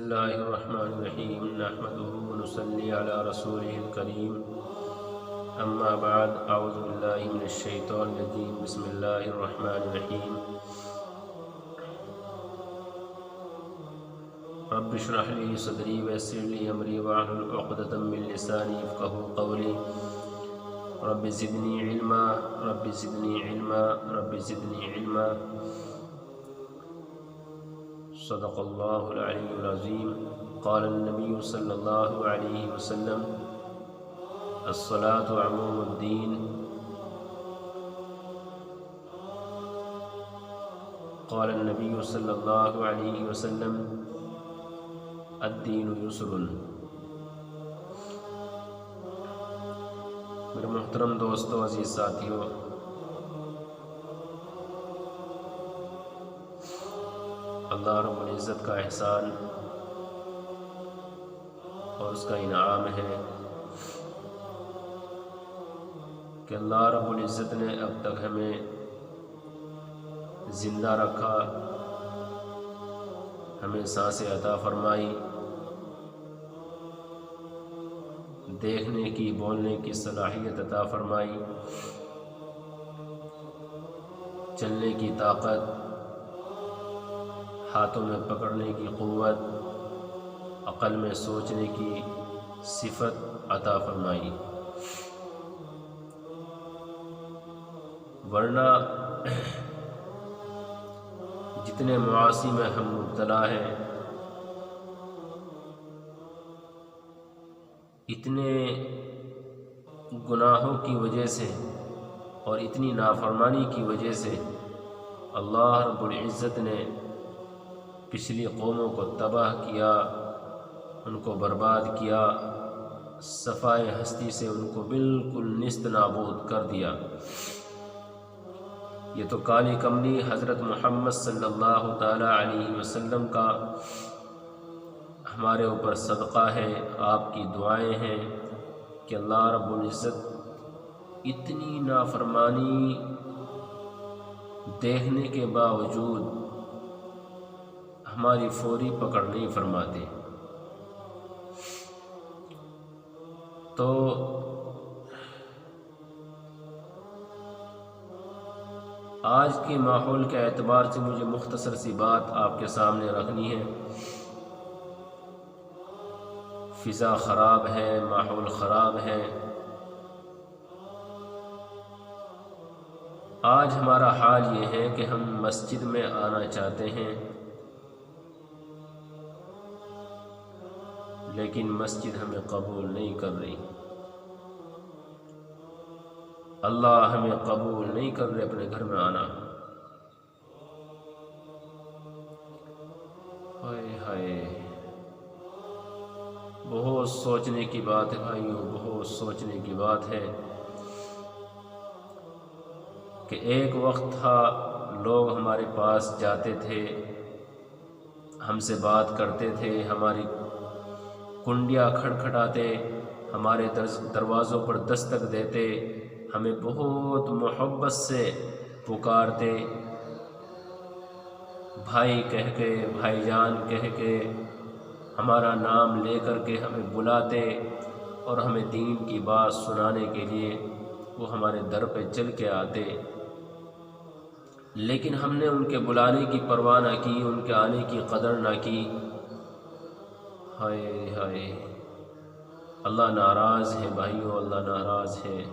الله الرحمن الرحيم نحمده ونصلي على رسوله الكريم أما بعد أعوذ بالله من الشيطان الرجيم بسم الله الرحمن الرحيم رب اشرح لي صدري ويسر لي أمري واحلل عقدة من لساني يفقهوا قولي رب زدني علما رب زدني علما رب زدني علما صدق الله العلي العظيم قال النبي صلى الله عليه وسلم الصلاة عمود الدين قال النبي صلى الله عليه وسلم الدين يسر۔ میرے محترم دوستو، عزیز ساتھیو، اللہ رب العزت کا احسان اور اس کا انعام ہے کہ اللہ رب العزت نے اب تک ہمیں زندہ رکھا، ہمیں سانسیں عطا فرمائی، دیکھنے کی بولنے کی صلاحیت عطا فرمائی، چلنے کی طاقت، ہاتھوں میں پکڑنے کی قوت، عقل میں سوچنے کی صفت عطا فرمائی۔ ورنہ جتنے معاصی میں ہم مبتلا ہیں، اتنے گناہوں کی وجہ سے اور اتنی نافرمانی کی وجہ سے اللہ رب العزت نے پچھلی قوموں کو تباہ کیا، ان کو برباد کیا، صفائے ہستی سے ان کو بالکل نیست نابود کر دیا۔ یہ تو کالی کملی حضرت محمد صلی اللہ تعالی علیہ وسلم کا ہمارے اوپر صدقہ ہے، آپ کی دعائیں ہیں کہ اللہ رب العزت اتنی نافرمانی دیکھنے کے باوجود ہماری فوری پکڑ نہیں فرماتے۔ تو آج کے ماحول کے اعتبار سے مجھے مختصر سی بات آپ کے سامنے رکھنی ہے۔ فضا خراب ہے، ماحول خراب ہے۔ آج ہمارا حال یہ ہے کہ ہم مسجد میں آنا چاہتے ہیں، لیکن مسجد ہمیں قبول نہیں کر رہی، اللہ ہمیں قبول نہیں کر رہے اپنے گھر میں آنا۔ ہائے ہائے، بہت سوچنے کی بات ہے بھائیوں، بہت سوچنے کی بات ہے کہ ایک وقت تھا لوگ ہمارے پاس جاتے تھے، ہم سے بات کرتے تھے، ہماری کنڈیاں کھٹکھٹاتے، ہمارے دروازوں پر دستک دیتے، ہمیں بہت محبت سے پکارتے، بھائی کہہ کے، بھائی جان کہہ کے، ہمارا نام لے کر کے ہمیں بلاتے اور ہمیں دین کی بات سنانے کے لیے وہ ہمارے در پہ چل کے آتے۔ لیکن ہم نے ان کے بلانے کی پرواہ نہ کی، ان کے آنے کی قدر نہ کی۔ ہائے ہائے، اللہ ناراض ہے بھائیوں، اللہ ناراض ہے۔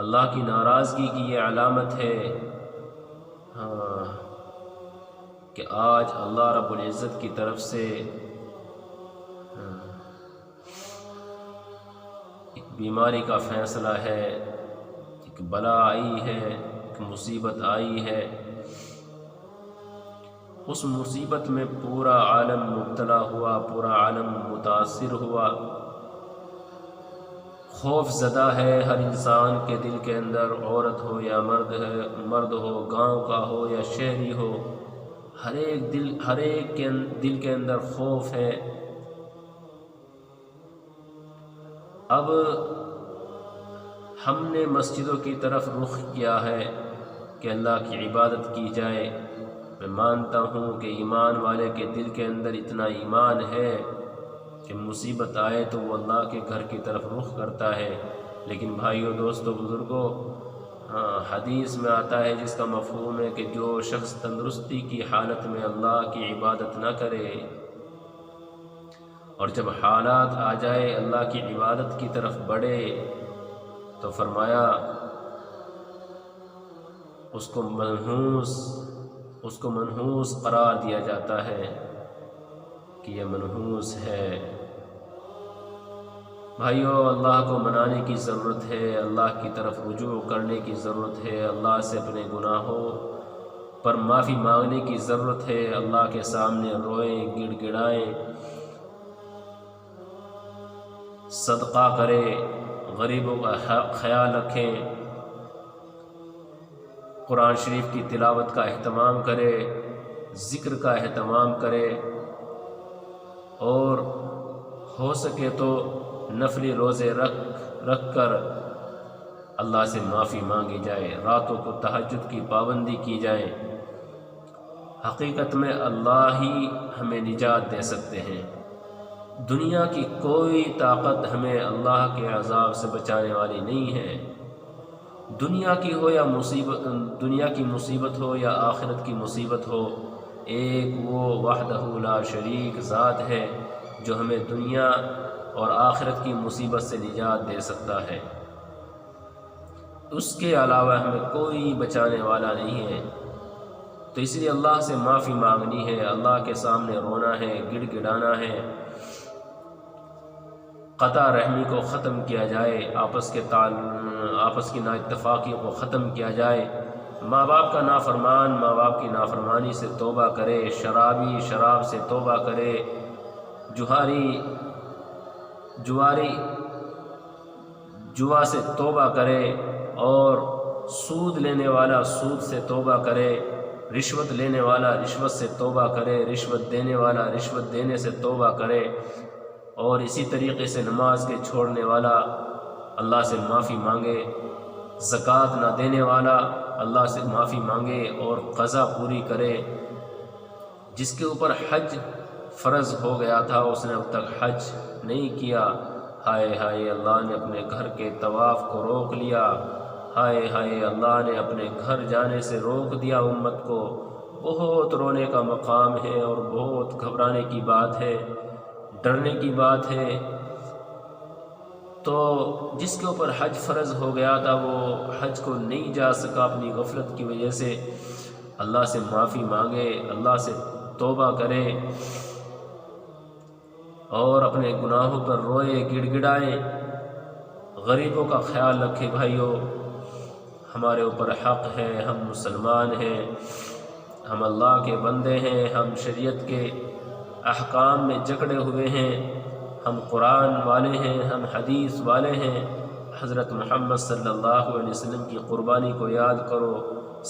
اللہ کی ناراضگی کی یہ علامت ہے کہ آج اللہ رب العزت کی طرف سے ایک بیماری کا فیصلہ ہے، ایک بلا آئی ہے، ایک مصیبت آئی ہے۔ اس مصیبت میں پورا عالم مبتلا ہوا، پورا عالم متاثر ہوا، خوف زدہ ہے ہر انسان کے دل کے اندر، عورت ہو یا مرد ہو، گاؤں کا ہو یا شہری ہو، ہر ایک کے دل کے اندر خوف ہے۔ اب ہم نے مسجدوں کی طرف رخ کیا ہے کہ اللہ کی عبادت کی جائے، میں مانتا ہوں کہ ایمان والے کے دل کے اندر اتنا ایمان ہے کہ مصیبت آئے تو وہ اللہ کے گھر کی طرف رخ کرتا ہے۔ لیکن بھائیوں، دوستوں، بزرگوں، حدیث میں آتا ہے جس کا مفہوم ہے کہ جو شخص تندرستی کی حالت میں اللہ کی عبادت نہ کرے اور جب حالات آ جائے اللہ کی عبادت کی طرف بڑھے، تو فرمایا اس کو منحوس قرار دیا جاتا ہے کہ یہ منحوس ہے۔ بھائیوں، اللہ کو منانے کی ضرورت ہے، اللہ کی طرف رجوع کرنے کی ضرورت ہے، اللہ سے اپنے گناہوں پر معافی مانگنے کی ضرورت ہے، اللہ کے سامنے روئیں، گڑ گڑائیں، صدقہ کریں، غریبوں کا خیال رکھیں، قرآن شریف کی تلاوت کا اہتمام کرے، ذکر کا اہتمام کرے، اور ہو سکے تو نفلی روزے رکھ کر اللہ سے معافی مانگی جائے، راتوں کو تہجد کی پابندی کی جائے۔ حقیقت میں اللہ ہی ہمیں نجات دے سکتے ہیں، دنیا کی کوئی طاقت ہمیں اللہ کے عذاب سے بچانے والی نہیں ہے۔ دنیا کی مصیبت ہو یا آخرت کی مصیبت ہو، ایک وہ وحدہ لا شریک ذات ہے جو ہمیں دنیا اور آخرت کی مصیبت سے نجات دے سکتا ہے، اس کے علاوہ ہمیں کوئی بچانے والا نہیں ہے۔ تو اس لیے اللہ سے معافی مانگنی ہے، اللہ کے سامنے رونا ہے، گڑ گڑانا ہے، قطع رحمی کو ختم کیا جائے، آپس کی نا اتفاقی کو ختم کیا جائے، ماں باپ کا نافرمان ماں باپ کی نافرمانی سے توبہ کرے، شرابی شراب سے توبہ کرے، جوا سے توبہ کرے، اور سود لینے والا سود سے توبہ کرے، رشوت لینے والا رشوت سے توبہ کرے، رشوت دینے والا رشوت دینے سے توبہ کرے، اور اسی طریقے سے نماز کے چھوڑنے والا اللہ سے معافی مانگے، زکوٰۃ نہ دینے والا اللہ سے معافی مانگے اور قضا پوری کرے۔ جس کے اوپر حج فرض ہو گیا تھا اس نے اب تک حج نہیں کیا، ہائے ہائے اللہ نے اپنے گھر کے طواف کو روک لیا، ہائے ہائے اللہ نے اپنے گھر جانے سے روک دیا امت کو۔ بہت رونے کا مقام ہے اور بہت گھبرانے کی بات ہے، ڈرنے کی بات ہے۔ تو جس کے اوپر حج فرض ہو گیا تھا وہ حج کو نہیں جا سکا اپنی غفلت کی وجہ سے، اللہ سے معافی مانگے، اللہ سے توبہ کرے، اور اپنے گناہوں پر روئے، گڑ گڑائے، غریبوں کا خیال رکھے۔ بھائیوں، ہمارے اوپر حق ہے، ہم مسلمان ہیں، ہم اللہ کے بندے ہیں، ہم شریعت کے احکام میں جکڑے ہوئے ہیں، ہم قرآن والے ہیں، ہم حدیث والے ہیں۔ حضرت محمد صلی اللہ علیہ وسلم کی قربانی کو یاد کرو،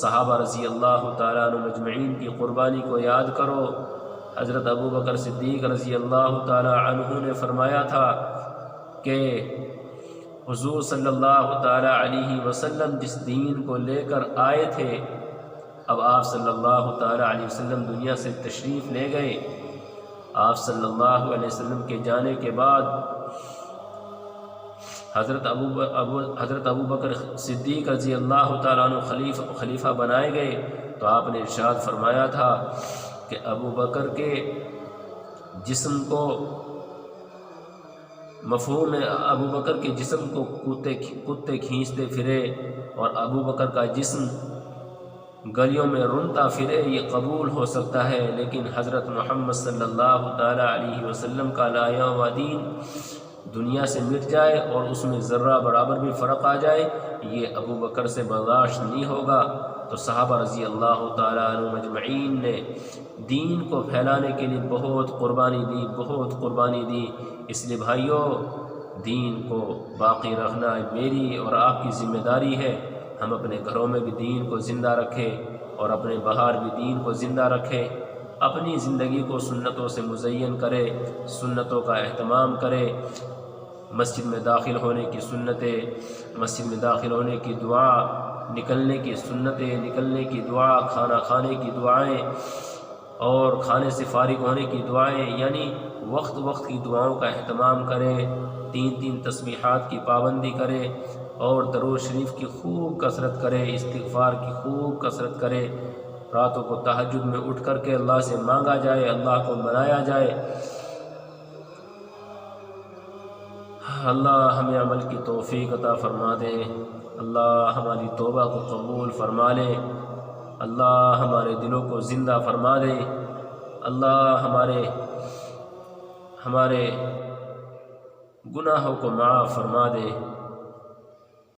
صحابہ رضی اللہ تعالیٰ عنہ مجمعین کی قربانی کو یاد کرو۔ حضرت ابو بکر صدیق رضی اللہ تعالیٰ عنہ نے فرمایا تھا کہ حضور صلی اللہ تعالیٰ علیہ وسلم جس دین کو لے کر آئے تھے، اب آپ صلی اللہ تعالیٰ علیہ وسلم دنیا سے تشریف لے گئے۔ آپ صلی اللہ علیہ وسلم کے جانے کے بعد حضرت ابو بکر صدیق رضی اللہ تعالیٰ عنہ خلیفہ بنائے گئے، تو آپ نے ارشاد فرمایا تھا کہ ابو بکر کے جسم کو، مفہوم ہے ابو بکر کے جسم کو کتے کھینچتے پھرے اور ابو بکر کا جسم گلیوں میں رونتا پھرے، یہ قبول ہو سکتا ہے، لیکن حضرت محمد صلی اللہ تعالیٰ علیہ وسلم کا لایا ہوا دین دنیا سے مٹ جائے اور اس میں ذرہ برابر بھی فرق آ جائے، یہ ابو بکر سے برداشت نہیں ہوگا۔ تو صحابہ رضی اللہ تعالیٰ عنہ مجمعین نے دین کو پھیلانے کے لیے بہت قربانی دی۔ اس لیے بھائیوں، دین کو باقی رکھنا میری اور آپ کی ذمہ داری ہے۔ ہم اپنے گھروں میں بھی دین کو زندہ رکھیں اور اپنے باہر بھی دین کو زندہ رکھیں، اپنی زندگی کو سنتوں سے مزین کرے، سنتوں کا اہتمام کرے، مسجد میں داخل ہونے کی سنتیں، مسجد میں داخل ہونے کی دعا، نکلنے کی سنتیں، نکلنے کی دعا، کھانا کھانے کی دعائیں اور کھانے سے فارغ ہونے کی دعائیں، یعنی وقت وقت کی دعاؤں کا اہتمام کرے، 3 تسبیحات کی پابندی کرے اور درود شریف کی خوب کثرت کرے، استغفار کی خوب کثرت کرے، راتوں کو تہجد میں اٹھ کر کے اللہ سے مانگا جائے، اللہ کو منایا جائے۔ اللہ ہمیں عمل کی توفیق عطا فرما دے، اللہ ہماری توبہ کو قبول فرما لے، اللہ ہمارے دلوں کو زندہ فرما دے، اللہ ہمارے گناہوں کو معاف فرما دے۔